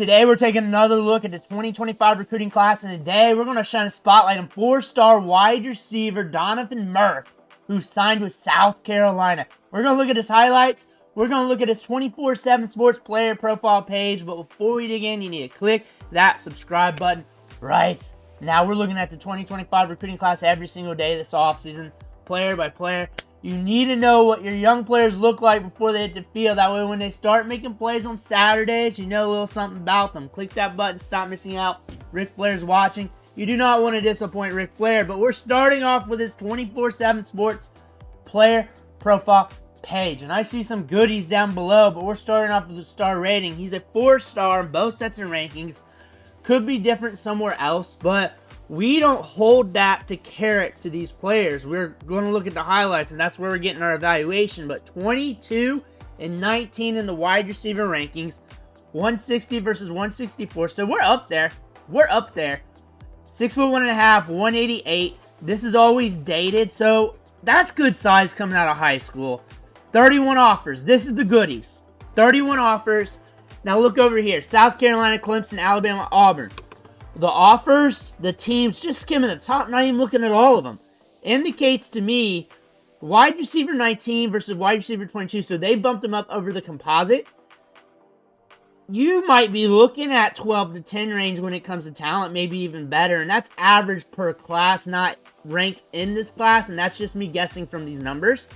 Today we're taking another look at the 2025 recruiting class, and today we're going to shine a spotlight on four-star wide receiver Donovan Murph, who signed with South Carolina. We're going to look at his highlights. We're going to look at his 24/7 sports player profile page, but before we dig in, you need to click that subscribe button right now. We're looking at the 2025 recruiting class every single day this offseason, player by player. You need to know what your young players look like before they hit the field. That way when they start making plays on Saturdays, you know a little something about them. Click that button, stop missing out. Ric Flair's watching. You do not want to disappoint Ric Flair, but we're starting off with his 24/7 sports player profile page. And I see some goodies down below, but we're starting off with a star rating. He's a 4-star in both sets of rankings. Could be different somewhere else, but we don't hold that to carrot to these players. We're going to look at the highlights, and that's where we're getting our evaluation. But 22 and 19 in the wide receiver rankings, 160 versus 164. So we're up there. We're up there. 6'1.5", 188. This is always dated, so that's good size coming out of high school. 31 offers. This is the goodies. 31 offers. Now look over here. South Carolina, Clemson, Alabama, Auburn. The offers, the teams, just skimming the top, not even looking at all of them, indicates to me wide receiver 19 versus wide receiver 22, so they bumped them up over the composite. You might be looking at 12 to 10 range when it comes to talent, maybe even better, and that's average per class, not ranked in this class, and that's just me guessing from these numbers.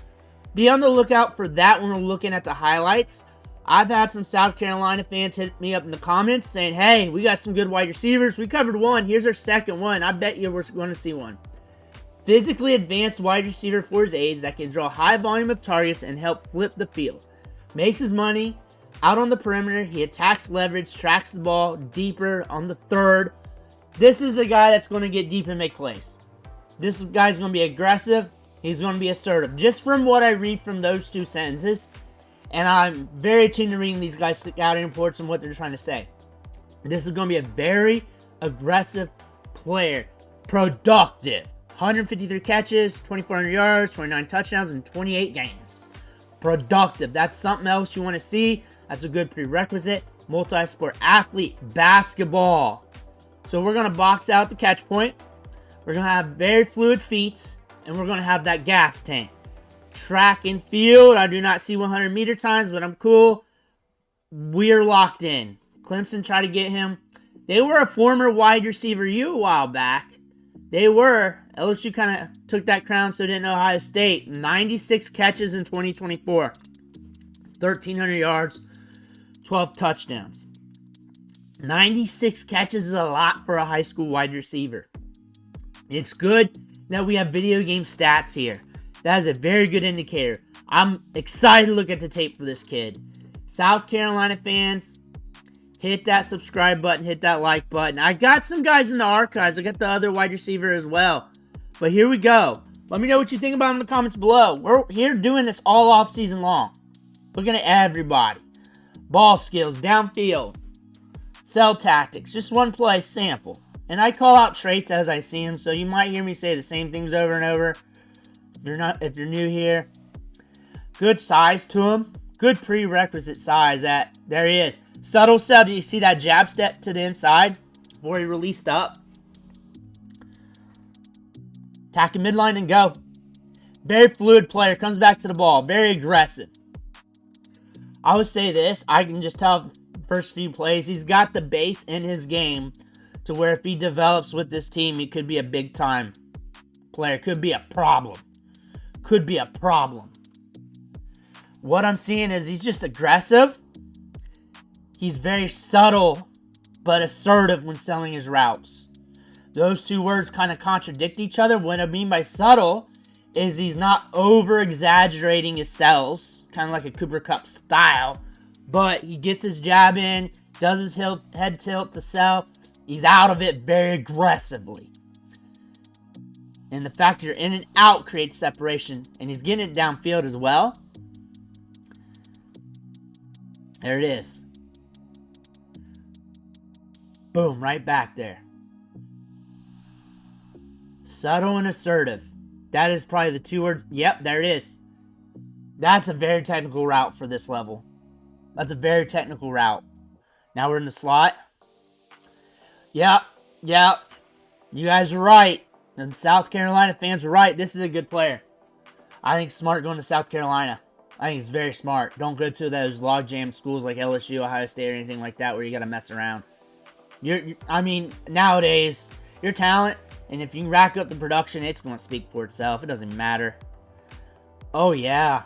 Be on the lookout for that when we're looking at the highlights. I've had some South Carolina fans hit me up in the comments saying, hey, we got some good wide receivers. We covered one. Here's our second one. I bet you we're going to see one. Physically advanced wide receiver for his age that can draw high volume of targets and help flip the field. Makes his money out on the perimeter. He attacks leverage, tracks the ball deeper on the third. This is the guy that's going to get deep and make plays. This guy's going to be aggressive. He's going to be assertive. Just from what I read from those two sentences, and I'm very tuned to reading these guys' scouting reports and what they're trying to say. This is going to be a very aggressive player. Productive. 153 catches, 2,400 yards, 29 touchdowns, and 28 games. Productive. That's something else you want to see. That's a good prerequisite. Multi-sport athlete. Basketball. So we're going to box out the catch point. We're going to have very fluid feet. And we're going to have that gas tank. Track and field. I do not see 100-meter times, but I'm cool. We're locked in. Clemson tried to get him. They were a former wide receiver a while back. They were. LSU kind of took that crown, so didn't Ohio State. 96 catches in 2024. 1,300 yards. 12 touchdowns. 96 catches is a lot for a high school wide receiver. It's good that we have video game stats here. That is a very good indicator. I'm excited to look at the tape for this kid. South Carolina fans, hit that subscribe button, hit that like button. I got some guys in the archives. I got the other wide receiver as well. But here we go. Let me know what you think about it in the comments below. We're here doing this all off season long. Looking at everybody. Ball skills, downfield, cell tactics. Just one play sample. And I call out traits as I see them, so you might hear me say the same things over and over. If you're new here, good size to him. Good prerequisite size. There he is. Subtle sell. Do you see that jab step to the inside before he released up? Attack the midline and go. Very fluid player. Comes back to the ball. Very aggressive. I would say this. I can just tell the first few plays. He's got the base in his game to where if he develops with this team, he could be a big-time player. Could be a problem. Could be a problem. What I'm seeing is he's just aggressive. He's very subtle, but assertive when selling his routes. Those two words kind of contradict each other. What I mean by subtle is he's not over-exaggerating his sells, kind of like a Cooper Kupp style, but he gets his jab in, does his head tilt to sell. He's out of it very aggressively. And the fact you're in and out creates separation. And he's getting it downfield as well. There it is. Boom, right back there. Subtle and assertive. That is probably the two words. Yep, there it is. That's a very technical route for this level. That's a very technical route. Now we're in the slot. Yep. You guys are right. Them South Carolina fans are right. This is a good player. I think it's smart going to South Carolina. I think it's very smart. Don't go to those logjam schools like LSU, Ohio State, or anything like that where you got to mess around. I mean, nowadays, your talent, and if you can rack up the production, it's going to speak for itself. It doesn't matter. Oh, yeah.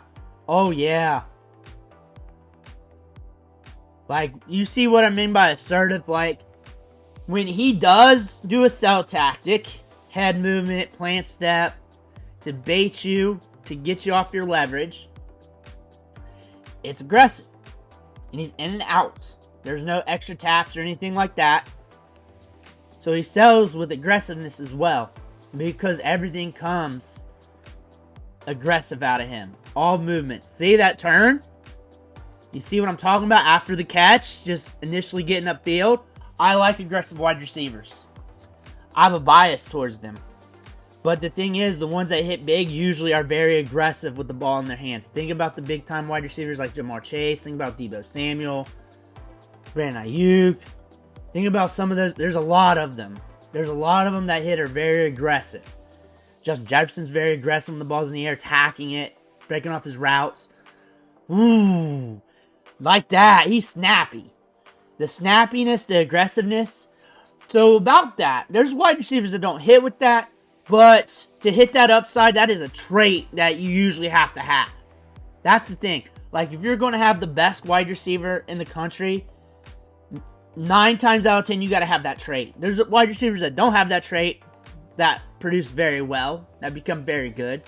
Like, you see what I mean by assertive? Like, when he does do a sell tactic, head movement, plant step, to bait you, to get you off your leverage, it's aggressive. And he's in and out. There's no extra taps or anything like that. So he sells with aggressiveness as well. Because everything comes aggressive out of him. All movements. See that turn? You see what I'm talking about after the catch? Just initially getting upfield. I like aggressive wide receivers. I have a bias towards them. But the thing is, the ones that hit big usually are very aggressive with the ball in their hands. Think about the big-time wide receivers like Jamar Chase. Think about Deebo Samuel. Brandon Ayuk. Think about some of those. There's a lot of them. There's a lot of them that hit are very aggressive. Justin Jefferson's very aggressive when the ball's in the air, attacking it, breaking off his routes. Ooh. Like that. He's snappy. The snappiness, the aggressiveness. So about that, there's wide receivers that don't hit with that. But to hit that upside, that is a trait that you usually have to have. That's the thing. Like, if you're going to have the best wide receiver in the country, 9 times out of 10, you got to have that trait. There's wide receivers that don't have that trait that produce very well, that become very good.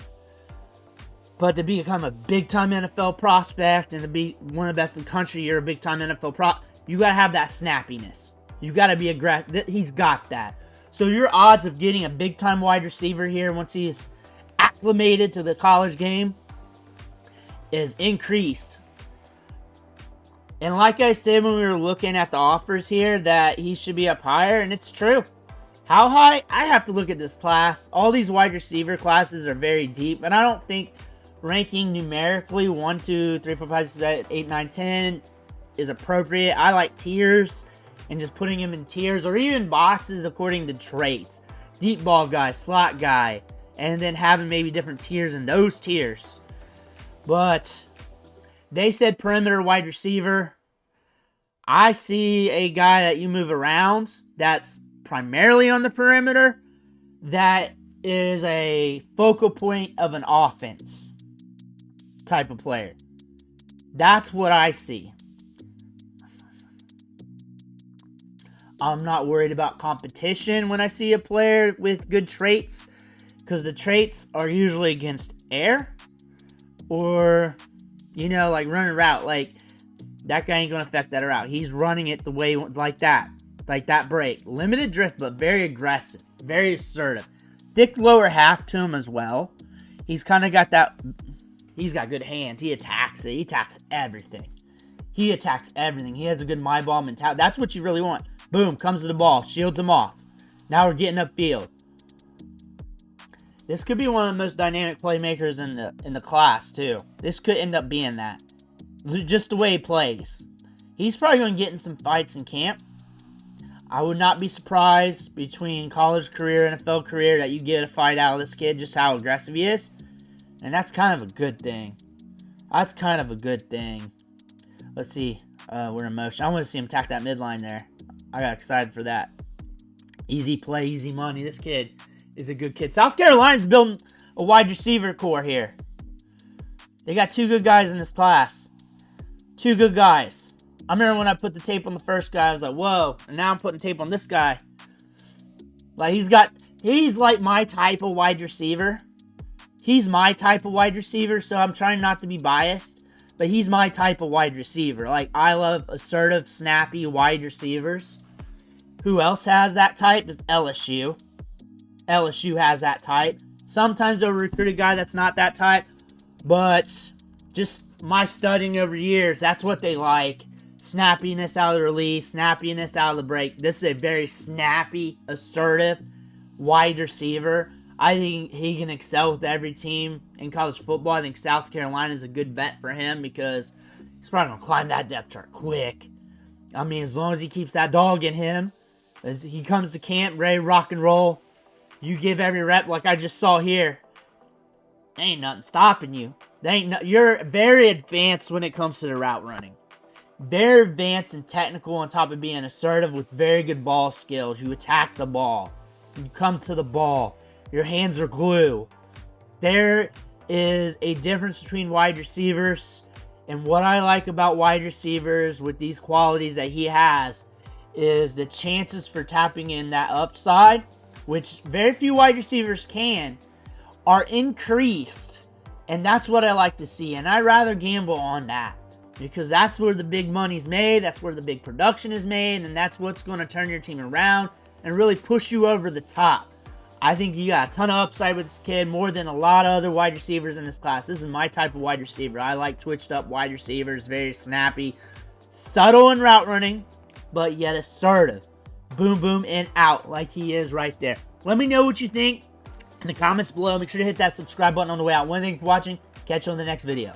But to become a big-time NFL prospect and to be one of the best in the country, you're a big-time NFL you got to have that snappiness. You got to be aggressive. He's got that. So your odds of getting a big-time wide receiver here once he is acclimated to the college game is increased. And like I said when we were looking at the offers here, that he should be up higher, and it's true. How high? I have to look at this class. All these wide receiver classes are very deep, and I don't think ranking numerically 1, 2, 3, 4, 5, 6, 8, 9, 10 is appropriate. I like tiers. And just putting him in tiers or even boxes according to traits. Deep ball guy, slot guy. And then having maybe different tiers in those tiers. But they said perimeter wide receiver. I see a guy that you move around that's primarily on the perimeter. That is a focal point of an offense type of player. That's what I see. I'm not worried about competition when I see a player with good traits, because the traits are usually against air or, like running a route. Like, that guy ain't going to affect that route. He's running it the way, like that break. Limited drift, but very aggressive, very assertive. Thick lower half to him as well. He's kind of got that, he's got good hands. He attacks it. He attacks everything. He has a good my ball mentality. That's what you really want. Boom, comes to the ball, shields him off. Now we're getting upfield. This could be one of the most dynamic playmakers in the class, too. This could end up being that. Just the way he plays. He's probably going to get in some fights in camp. I would not be surprised between college career, NFL career, that you get a fight out of this kid, just how aggressive he is. And that's kind of a good thing. Let's see. We're in motion. I want to see him tack that midline there. I got excited for that. Easy play, easy money. This kid is a good kid. South Carolina's building a wide receiver core here. They got 2 good guys in this class. 2 good guys. I remember when I put the tape on the first guy, I was like, whoa. And now I'm putting tape on this guy. Like, he's like my type of wide receiver. He's my type of wide receiver, so I'm trying not to be biased. But he's my type of wide receiver. Like, I love assertive, snappy wide receivers. Who else has that type is LSU. LSU has that type. Sometimes they'll recruit a guy that's not that type. But just my studying over years, that's what they like. Snappiness out of the release, snappiness out of the break. This is a very snappy, assertive wide receiver. I think he can excel with every team in college football. I think South Carolina is a good bet for him because he's probably going to climb that depth chart quick. I mean, as long as he keeps that dog in him, as he comes to camp ready to rock and roll, you give every rep like I just saw here. There ain't nothing stopping you. You're very advanced when it comes to the route running. Very advanced and technical on top of being assertive with very good ball skills. You attack the ball. You come to the ball. Your hands are glue. There is a difference between wide receivers. And what I like about wide receivers with these qualities that he has is the chances for tapping in that upside, which very few wide receivers can, are increased. And that's what I like to see. And I'd rather gamble on that because that's where the big money's made. That's where the big production is made. And that's what's going to turn your team around and really push you over the top. I think you got a ton of upside with this kid, more than a lot of other wide receivers in this class. This is my type of wide receiver. I like twitched up wide receivers, very snappy, subtle in route running, but yet assertive. Boom, boom, and out like he is right there. Let me know what you think in the comments below. Make sure to hit that subscribe button on the way out. One thing for watching. Catch you on the next video.